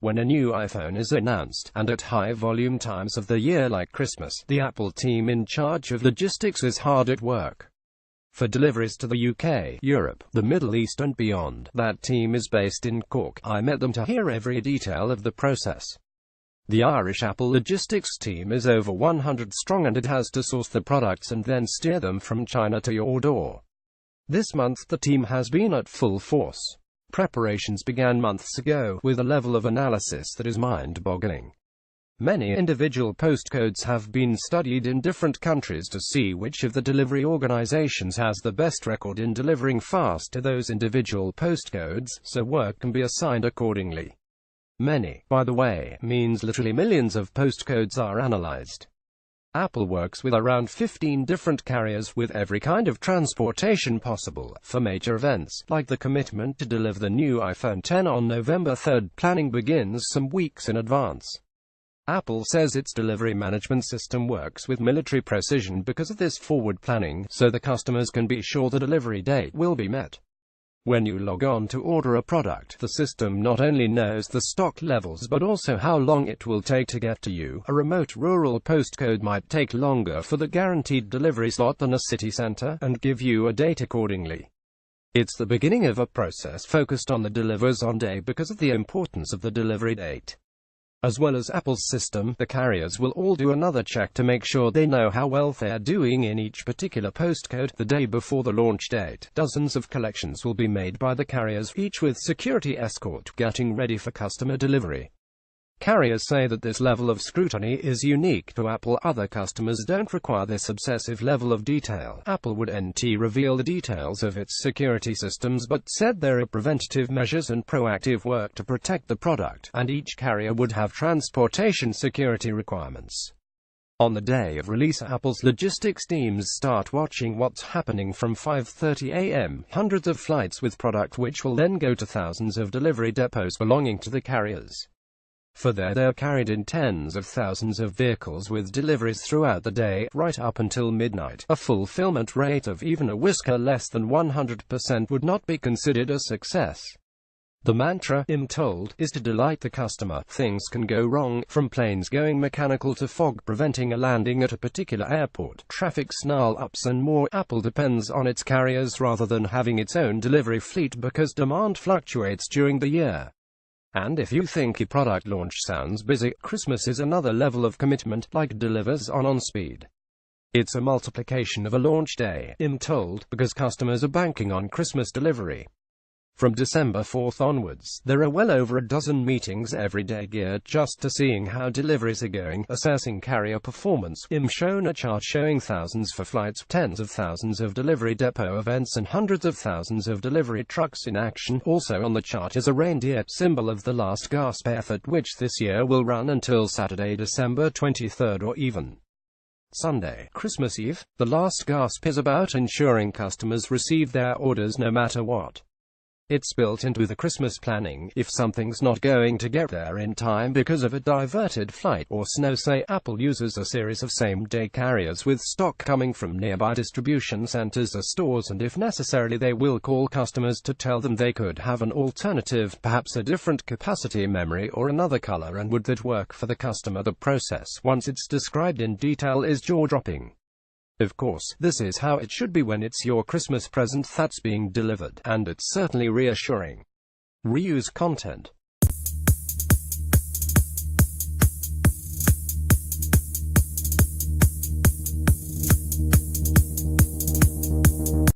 When a new iPhone is announced, and at high-volume times of the year like Christmas, the Apple team in charge of logistics is hard at work. For deliveries to the UK, Europe, the Middle East and beyond, that team is based in Cork. I met them to hear every detail of the process. The Irish Apple logistics team is over 100 strong, and it has to source the products and then steer them from China to your door. This month the team has been at full force. Preparations began months ago, with a level of analysis that is mind-boggling. Many individual postcodes have been studied in different countries to see which of the delivery organizations has the best record in delivering fast to those individual postcodes, so work can be assigned accordingly. Many, by the way, means literally millions of postcodes are analyzed. Apple works with around 15 different carriers with every kind of transportation possible. For major events, like the commitment to deliver the new iPhone X on November 3, planning begins some weeks in advance. Apple says its delivery management system works with military precision because of this forward planning, so the customers can be sure the delivery date will be met. When you log on to order a product, the system not only knows the stock levels but also how long it will take to get to you. A remote rural postcode might take longer for the guaranteed delivery slot than a city center, and give you a date accordingly. It's the beginning of a process focused on the delivers on day because of the importance of the delivery date. As well as Apple's system, the carriers will all do another check to make sure they know how well they're doing in each particular postcode. The day before the launch date, dozens of collections will be made by the carriers, each with security escort, getting ready for customer delivery. Carriers say that this level of scrutiny is unique to Apple. Other customers don't require this obsessive level of detail. Apple wouldn't reveal the details of its security systems, but said there are preventative measures and proactive work to protect the product, and each carrier would have transportation security requirements. On the day of release, Apple's logistics teams start watching what's happening from 5:30 a.m. Hundreds of flights with product which will then go to thousands of delivery depots belonging to the carriers. For there they're carried in tens of thousands of vehicles with deliveries throughout the day, right up until midnight. A fulfillment rate of even a whisker less than 100% would not be considered a success. The mantra, I'm told, is to delight the customer. Things can go wrong, from planes going mechanical to fog preventing a landing at a particular airport, traffic snarl-ups and more. Apple depends on its carriers rather than having its own delivery fleet because demand fluctuates during the year. And if you think a product launch sounds busy, Christmas is another level of commitment, like delivers on speed. It's a multiplication of a launch day, I'm told, because customers are banking on Christmas delivery. From December 4 onwards, there are well over a dozen meetings every day geared just to seeing how deliveries are going, assessing carrier performance. I'm shown a chart showing thousands for flights, tens of thousands of delivery depot events and hundreds of thousands of delivery trucks in action. Also on the chart is a reindeer, symbol of the last gasp effort, which this year will run until Saturday, December 23 or even Sunday, Christmas Eve. The last gasp is about ensuring customers receive their orders no matter what. It's built into the Christmas planning. If something's not going to get there in time because of a diverted flight or snow, say, Apple uses a series of same-day carriers with stock coming from nearby distribution centers or stores, and if necessary they will call customers to tell them they could have an alternative, perhaps a different capacity memory or another color, and would that work for the customer. The process, once it's described in detail, is jaw-dropping. Of course, this is how it should be when it's your Christmas present that's being delivered, and it's certainly reassuring. Reuse content.